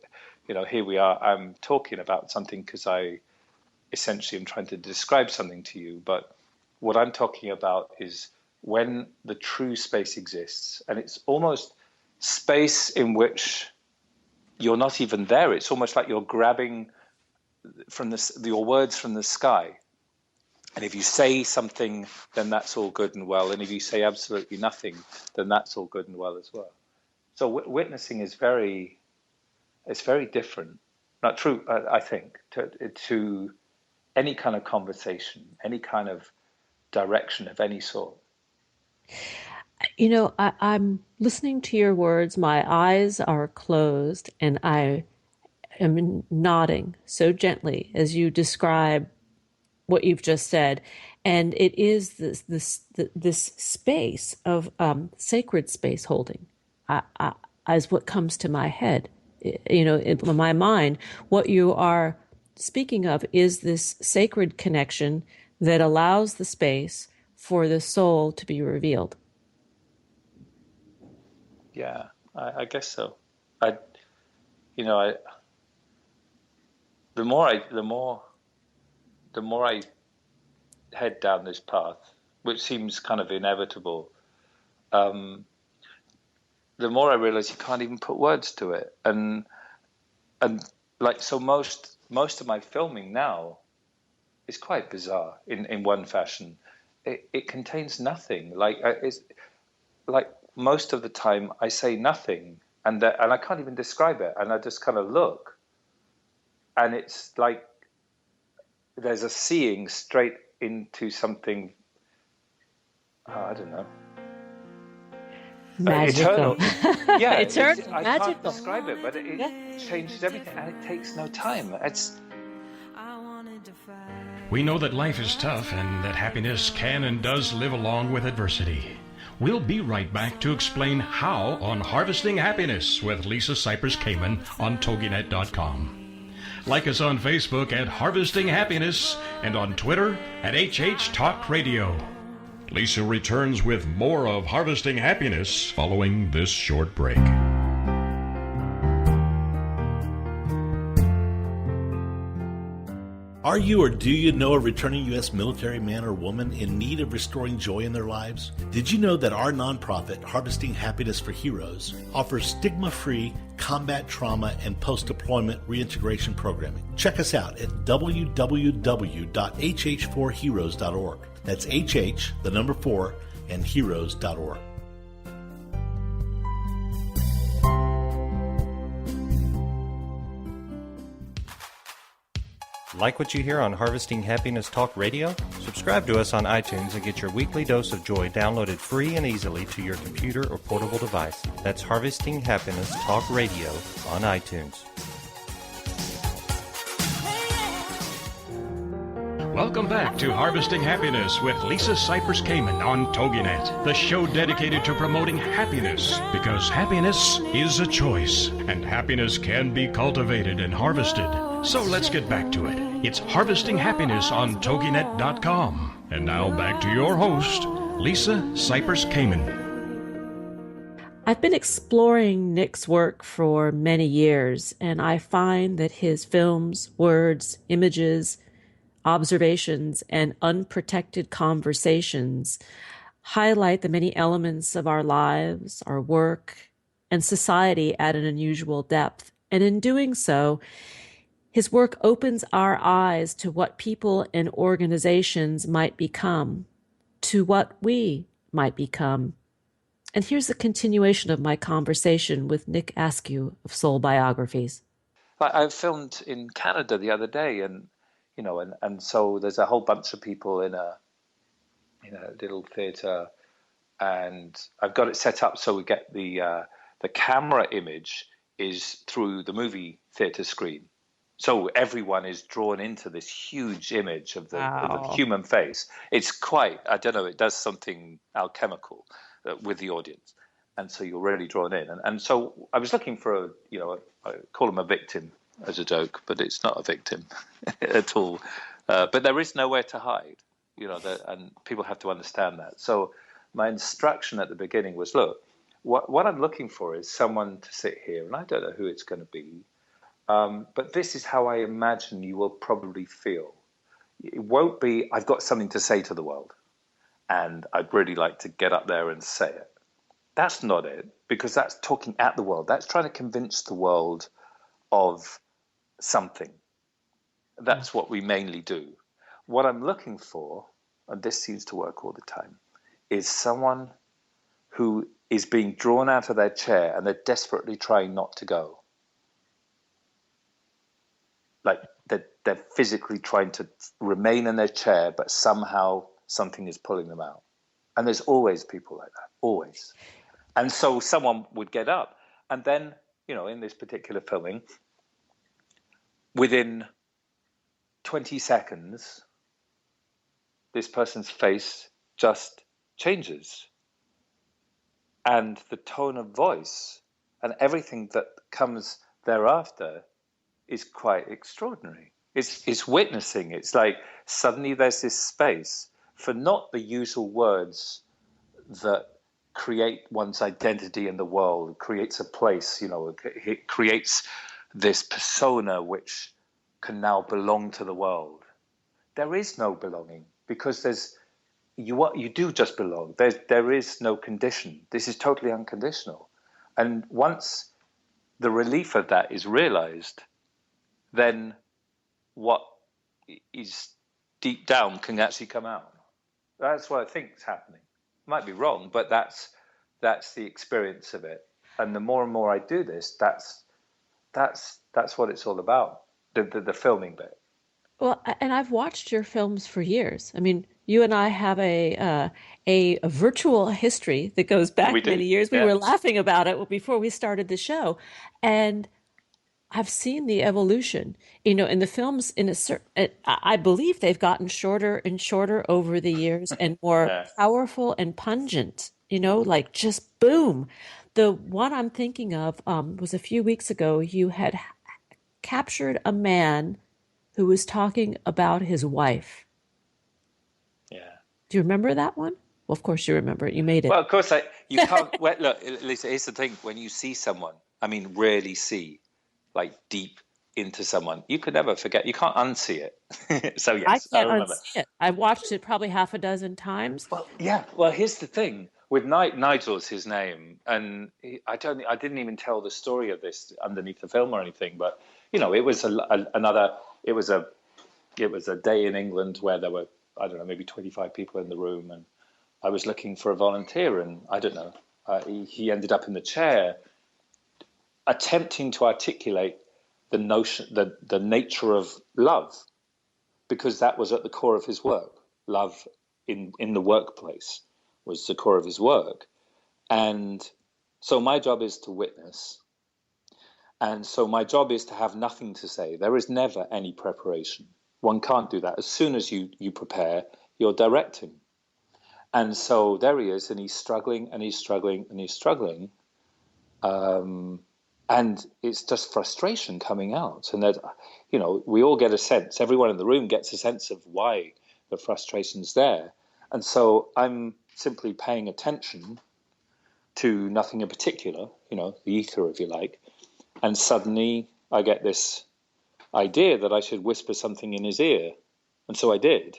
Here we are, I'm talking about something because I essentially am trying to describe something to you. But what I'm talking about is when the true space exists, and it's almost space in which you're not even there. It's almost like you're grabbing from your words from the sky. And if you say something, then that's all good and well. And if you say absolutely nothing, then that's all good and well as well. So witnessing is very different. Not true, I think, to any kind of conversation, any kind of direction of any sort. I'm listening to your words. My eyes are closed, and I am nodding so gently as you describe what you've just said. And it is this space of sacred space holding, as what comes to my head. In my mind, what you are speaking of is this sacred connection that allows the space for the soul to be revealed. Yeah, I guess so. The more I head down this path, which seems kind of inevitable, the more I realize you can't even put words to it. And like, so most of my filming now is quite bizarre in one fashion. It contains nothing. It's like most of the time I say nothing, and I can't even describe it, and I just kind of look, and it's like there's a seeing straight into something. I don't know. Magical. Eternal. Yeah, Eternal. I magical. can't describe it, but it changes everything, and it takes no time. We know that life is tough and that happiness can and does live along with adversity. We'll be right back to explain how on Harvesting Happiness with Lisa Cypers Kamen on TogiNet.com. Like us on Facebook at Harvesting Happiness and on Twitter at HH Talk Radio. Lisa returns with more of Harvesting Happiness following this short break. Are you or do you know a returning U.S. military man or woman in need of restoring joy in their lives? Did you know that our nonprofit, Harvesting Happiness for Heroes, offers stigma-free combat trauma and post-deployment reintegration programming? Check us out at www.hh4heroes.org. That's HH, the number 4, and heroes.org. Like what you hear on Harvesting Happiness Talk Radio? Subscribe to us on iTunes and get your weekly dose of joy downloaded free and easily to your computer or portable device. That's Harvesting Happiness Talk Radio on iTunes. Welcome back to Harvesting Happiness with Lisa Cypers Kamen on TogiNet, the show dedicated to promoting happiness, because happiness is a choice, and happiness can be cultivated and harvested. So let's get back to it. It's Harvesting Happiness on TogiNet.com. And now back to your host, Lisa Cypers Kamen. I've been exploring Nick's work for many years, and I find that his films, words, images, observations, and unprotected conversations highlight the many elements of our lives, our work, and society at an unusual depth. And in doing so, His work opens our eyes to what people and organizations might become, to what we might become. And here's a continuation of my conversation with Nick Askew of Soul Biographies. I filmed in Canada the other day, and so there's a whole bunch of people in a little theater, and I've got it set up so we get the camera image is through the movie theater screen, so everyone is drawn into this huge image of the human face. It's quite, I don't know, it does something alchemical with the audience, and so you're really drawn in. And so I was looking for I call him a victim as a joke, but it's not a victim at all. But there is nowhere to hide, and people have to understand that. So my instruction at the beginning was, look, what I'm looking for is someone to sit here, and I don't know who it's going to be, but this is how I imagine you will probably feel. It won't be, I've got something to say to the world, and I'd really like to get up there and say it. That's not it, because that's talking at the world. That's trying to convince the world of something. That's what we mainly do. What I'm looking for, and this seems to work all the time, is someone who is being drawn out of their chair and they're desperately trying not to go. Like they're physically trying to remain in their chair, but somehow something is pulling them out. And there's always people like that, always. And so someone would get up, and then, in this particular filming, within 20 seconds, this person's face just changes. And the tone of voice and everything that comes thereafter is quite extraordinary. It's witnessing. It's like suddenly there's this space for not the usual words that create one's identity in the world, creates a place, it creates this persona which can now belong to the world. There is no belonging, because you do just belong. There is no condition. This is totally unconditional. And once the relief of that is realized, then what is deep down can actually come out. That's what I think is happening. Might be wrong, but that's the experience of it. And the more and more I do this, that's what it's all about. The filming bit. Well, and I've watched your films for years. I mean, you and I have a virtual history that goes back many years. We were laughing about it before we started the show, and I've seen the evolution. In the films, I believe they've gotten shorter and shorter over the years, and more powerful and pungent. Like just boom. The one I'm thinking of was a few weeks ago. You had captured a man who was talking about his wife. Yeah. Do you remember that one? Well, of course you remember it. You made it. Well, of course, you can't. Well, look, Lisa, here's the thing. When you see someone, really see, like deep into someone, you could never forget. You can't unsee it. So yes, I can't unsee it. I've watched it probably half a dozen times. Well, yeah. Well, here's the thing. With Nigel's his name, and I didn't even tell the story of this underneath the film or anything, but it was it was a day in England where there were, I don't know, maybe 25 people in the room, and I was looking for a volunteer, and I don't know, he ended up in the chair attempting to articulate the notion, the nature of love, because that was at the core of his work. Love in the workplace was the core of his work. And so my job is to witness. And so my job is to have nothing to say. There is never any preparation. One can't do that. As soon as you prepare, you're directing. And so there he is, and he's struggling, and he's struggling, and he's struggling. And it's just frustration coming out. And that, we all get a sense, everyone in the room gets a sense of why the frustration's there. And so I'm simply paying attention to nothing in particular, the ether, if you like. And suddenly I get this idea that I should whisper something in his ear. And so I did.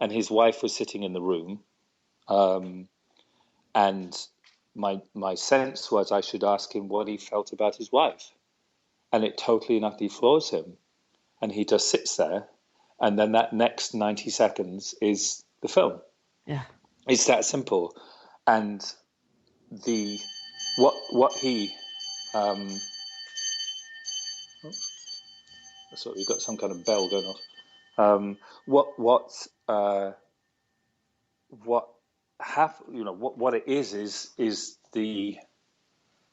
And his wife was sitting in the room. And my sense was I should ask him what he felt about his wife. and it totally and utterly floors him, and he just sits there, and then that next 90 seconds is the film. Yeah. It's that simple. And what he sorry, we've got some kind of bell going off. What it is the,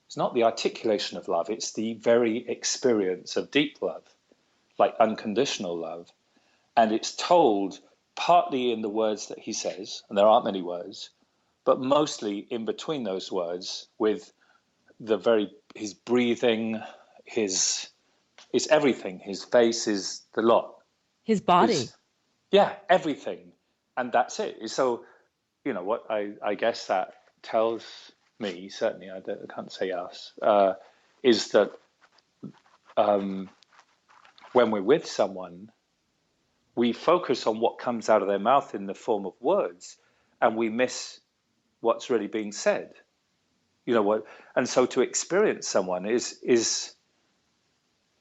it's not the articulation of love, it's the very experience of deep love, like unconditional love. And it's told partly in the words that he says, and there aren't many words, but mostly in between those words, with his breathing, his everything, his face is the lot. His body. Everything. And that's it. So, what I guess that tells me, certainly I can't say us, is that when we're with someone, we focus on what comes out of their mouth in the form of words, and we miss what's really being said. And so to experience someone is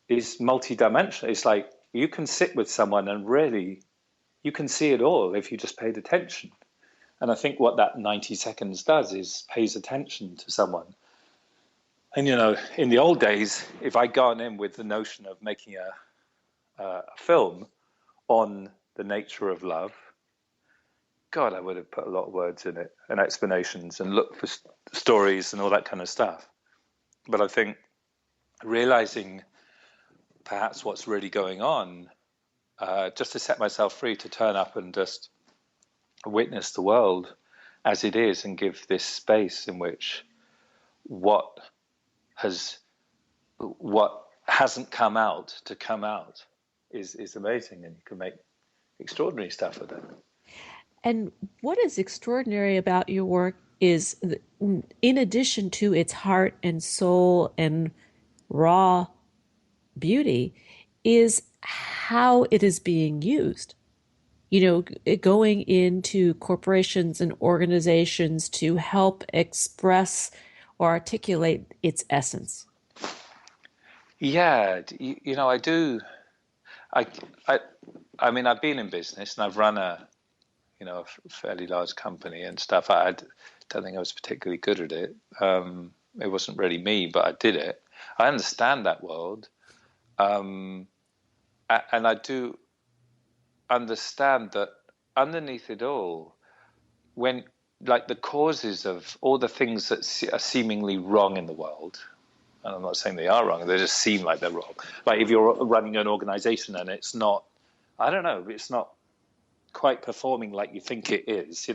multidimensional. It's like you can sit with someone and really you can see it all if you just paid attention. And I think what that 90 seconds does is pays attention to someone. And, in the old days, if I'd gone in with the notion of making a film on the nature of love, God, I would have put a lot of words in it and explanations and looked for stories and all that kind of stuff. But I think realizing perhaps what's really going on, just to set myself free to turn up and just witness the world as it is and give this space in which what hasn't come out to come out is amazing, and you can make extraordinary stuff with it. And what is extraordinary about your work is, in addition to its heart and soul and raw beauty, is how it is being used. Going into corporations and organizations to help express or articulate its essence. Yeah, I do. I mean, I've been in business and I've run a fairly large company and stuff. I don't think I was particularly good at it. It wasn't really me, but I did it. I understand that world. And I do understand that underneath it all, when like the causes of all the things that are seemingly wrong in the world, and I'm not saying they are wrong, they just seem like they're wrong. Like if you're running an organization and it's not, it's not quite performing like you think it is,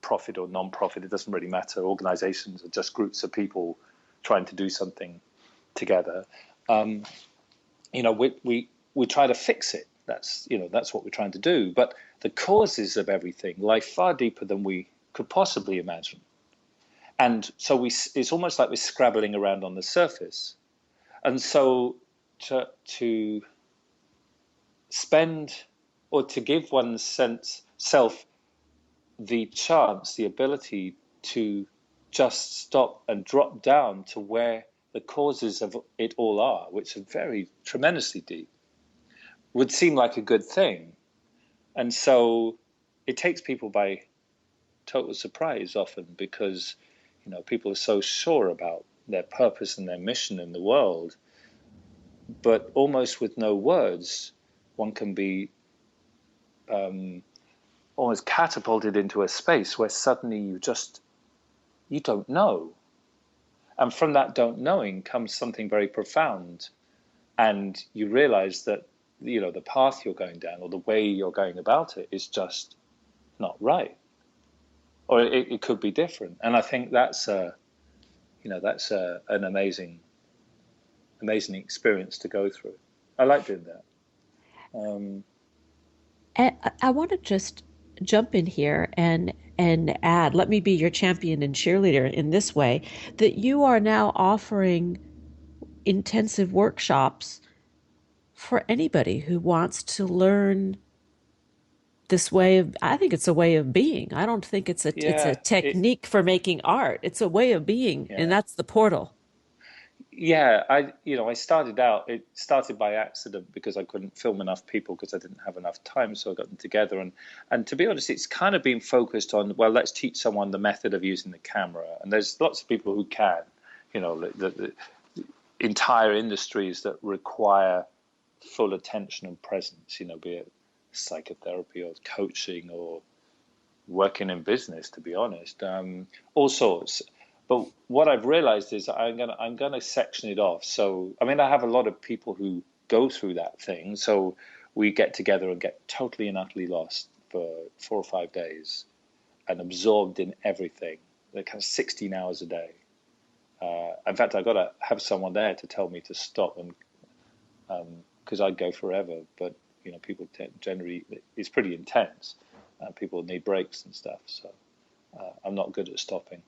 profit or non-profit, it doesn't really matter. Organizations are just groups of people trying to do something together. We try to fix it. That's what we're trying to do. But the causes of everything lie far deeper than we could possibly imagine. And so it's almost like we're scrabbling around on the surface. And so to spend or to give one's self the chance, the ability to just stop and drop down to where the causes of it all are, which are very tremendously deep, would seem like a good thing. And so it takes people by total surprise often, because people are so sure about their purpose and their mission in the world, but almost with no words, one can be almost catapulted into a space where suddenly you don't know. And from that don't knowing comes something very profound. And you realize that, the path you're going down or the way you're going about it is just not right. Or it could be different. And I think that's an amazing experience to go through. I like doing that. I want to just jump in here and add, let me be your champion and cheerleader in this way, that you are now offering intensive workshops for anybody who wants to learn this way of, I think it's a way of being. I don't think it's a technique for making art. It's a way of being, and that's the portal. Yeah, I started out. It started by accident because I couldn't film enough people because I didn't have enough time. So I got them together, and to be honest, it's kind of been focused on, well, let's teach someone the method of using the camera. And there's lots of people who can, the entire industries that require full attention and presence. Be it psychotherapy or coaching or working in business. To be honest, all sorts. But what I've realized is I'm gonna section it off. So I have a lot of people who go through that thing. So we get together and get totally and utterly lost for 4 or 5 days, and absorbed in everything. They're kind of 16 hours a day. In fact, I've got to have someone there to tell me to stop, and because I'd go forever. But people generally, it's pretty intense. People need breaks and stuff. So I'm not good at stopping.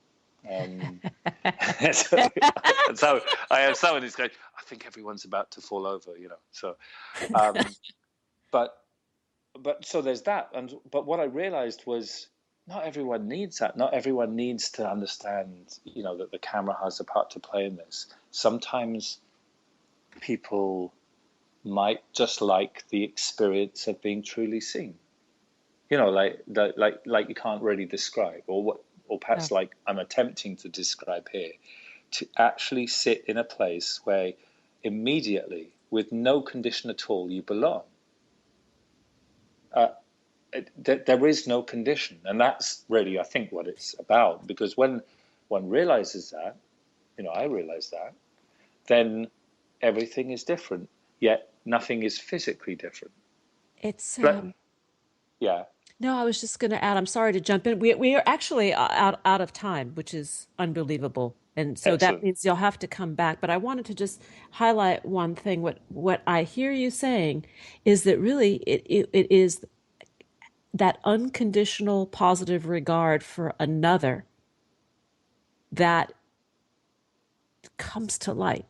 So I have someone who's going, I think everyone's about to fall over, so but so there's that. But what I realized was not everyone needs that. Not everyone needs to understand that the camera has a part to play in this. Sometimes people might just like the experience of being truly seen, like you can't really describe, or perhaps like I'm attempting to describe here, to actually sit in a place where immediately, with no condition at all, you belong. There is no condition. And that's really, I think, what it's about. Because when one realizes that, I realize that, then everything is different, yet nothing is physically different. It's... yeah. No, I was just going to add, I'm sorry to jump in. We are actually out of time, which is unbelievable. And so Excellent. That means you'll have to come back. But I wanted to just highlight one thing. What I hear you saying is that really it is that unconditional positive regard for another that comes to light.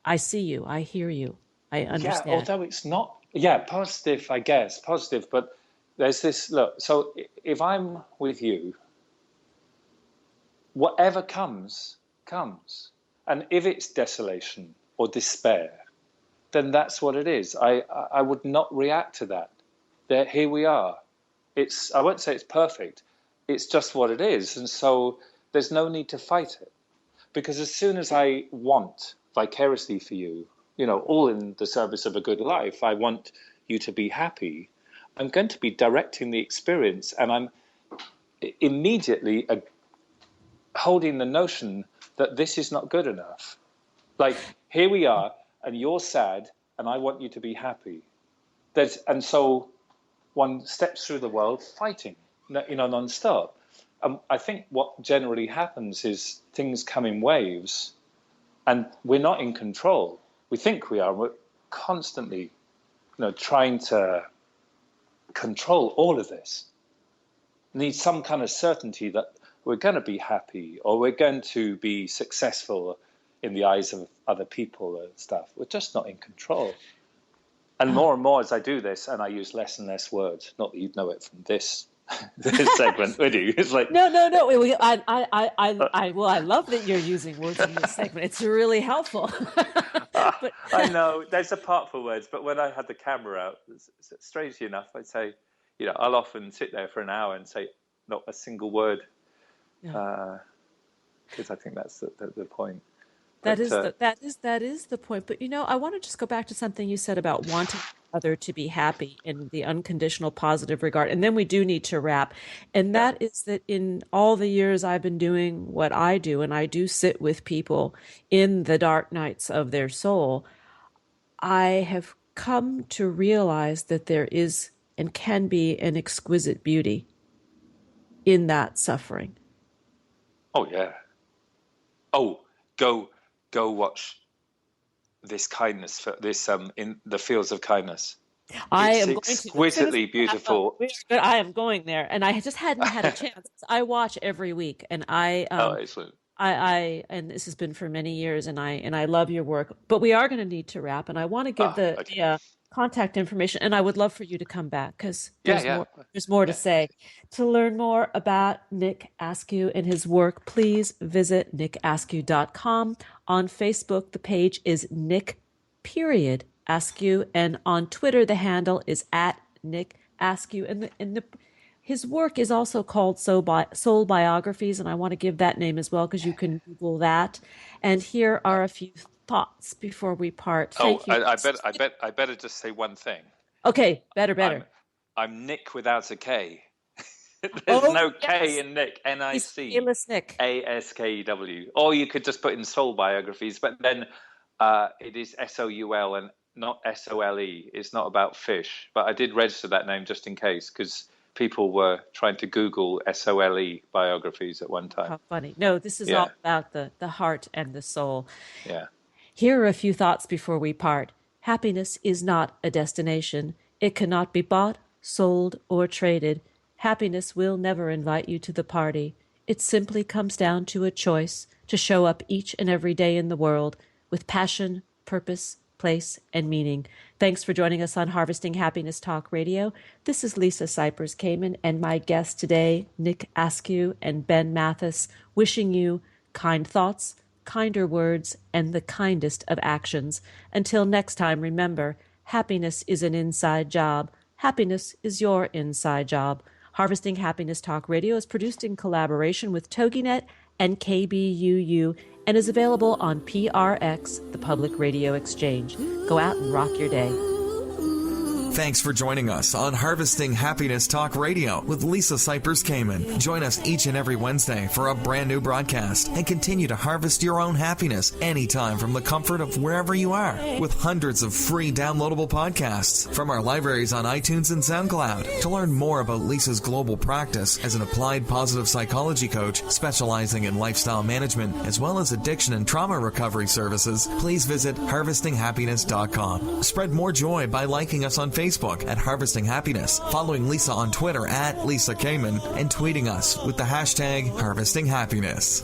I see you. I hear you. I understand. Yeah, although it's not, positive, I guess, positive, but there's this, look, so if I'm with you, whatever comes. And if it's desolation or despair, then that's what it is. I would not react to that. Here we are. I won't say it's perfect. It's just what it is. And so there's no need to fight it. Because as soon as I want vicariously for you, all in the service of a good life, I want you to be happy, I'm going to be directing the experience, and I'm immediately holding the notion that this is not good enough. Like, here we are, and you're sad, and I want you to be happy. And so one steps through the world fighting, non-stop. I think what generally happens is things come in waves, and we're not in control. We think we are. We're constantly, trying to control all of this. Need some kind of certainty that we're going to be happy or we're going to be successful in the eyes of other people and stuff. We're just not in control. And more as I do this, and I use less and less words. Not that you'd know it from this segment, would you? It's like no. I love that you're using words in this segment. It's really helpful. But I know there's a part for words, but when I had the camera out, strangely enough, I'd say, I'll often sit there for an hour and say not a single word, because I think that's the point. That is the point. But I want to just go back to something you said about wanting the other to be happy in the unconditional positive regard. And then we do need to wrap. And that is that in all the years I've been doing what I do, and I do sit with people in the dark nights of their soul, I have come to realize that there is and can be an exquisite beauty in that suffering. Oh, yeah. Oh, go watch this kindness, this in the Fields of Kindness. It's exquisitely beautiful. I am going there, and I just hadn't had a chance. I watch every week, and excellent. And this has been for many years, and I love your work. But we are going to need to wrap, and I want to give contact information, and I would love for you to come back because there's Yeah. more to say. To learn more about Nick Askew and his work, please visit nickaskew.com. On Facebook, the page is Nick.Askew, and on Twitter, the handle is @NickAskew. And his work is also called Soul Biographies, and I want to give that name as well because you can Google that. And here are a few thoughts before we part. Thank you. I better just say one thing. Okay, better. I'm Nick without a K. There's no K in Nick. N-I-C. Fearless Nick. A-S-K-E-W. Or you could just put in Soul Biographies, but then it is S-O-U-L and not S-O-L-E. It's not about fish. But I did register that name just in case because people were trying to Google S-O-L-E biographies at one time. How funny. No, this is all about the heart and the soul. Yeah. Here are a few thoughts before we part. Happiness is not a destination. It cannot be bought, sold, or traded. Happiness will never invite you to the party. It simply comes down to a choice to show up each and every day in the world with passion, purpose, place, and meaning. Thanks for joining us on Harvesting Happiness Talk Radio. This is Lisa Cypers Kamen and my guests today, Nick Askew and Ben Mathis, wishing you kind thoughts, kinder words, and the kindest of actions. Until next time, remember, happiness is an inside job. Happiness is your inside job. Harvesting Happiness Talk Radio is produced in collaboration with TogiNet and KBUU and is available on PRX, the Public Radio Exchange. Go out and rock your day. Thanks for joining us on Harvesting Happiness Talk Radio with Lisa Cypers Kamen. Join us each and every Wednesday for a brand new broadcast and continue to harvest your own happiness anytime from the comfort of wherever you are with hundreds of free downloadable podcasts from our libraries on iTunes and SoundCloud. To learn more about Lisa's global practice as an applied positive psychology coach specializing in lifestyle management as well as addiction and trauma recovery services, please visit harvestinghappiness.com. Spread more joy by liking us on Facebook at Harvesting Happiness, following Lisa on Twitter @Lisa Kamen, and tweeting us with the hashtag Harvesting Happiness.